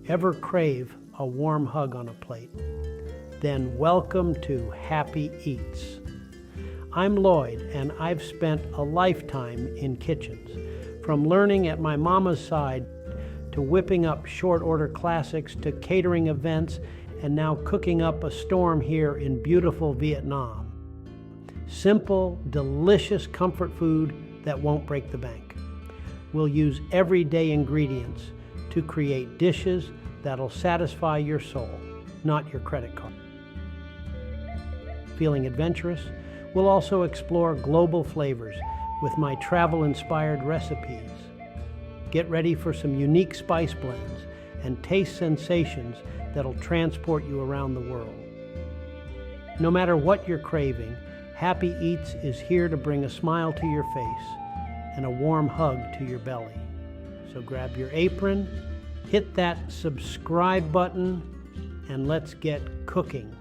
Ever crave a warm hug on a plate? Then welcome to Happy Eats. I'm Lloyd, and I've spent a lifetime in kitchens, from learning at my mama's side to whipping up short order classics to catering events and now cooking up a storm here in beautiful Vietnam. Simple, delicious comfort food that won't break the bank. We'll use everyday ingredients to create dishes that'll satisfy your soul, not your credit card. Feeling adventurous? We'll also explore global flavors with my travel-inspired recipes. Get ready for some unique spice blends and taste sensations that'll transport you around the world. No matter what you're craving, Happy Eats is here to bring a smile to your face and a warm hug to your belly. So grab your apron, hit that subscribe button, and let's get cooking.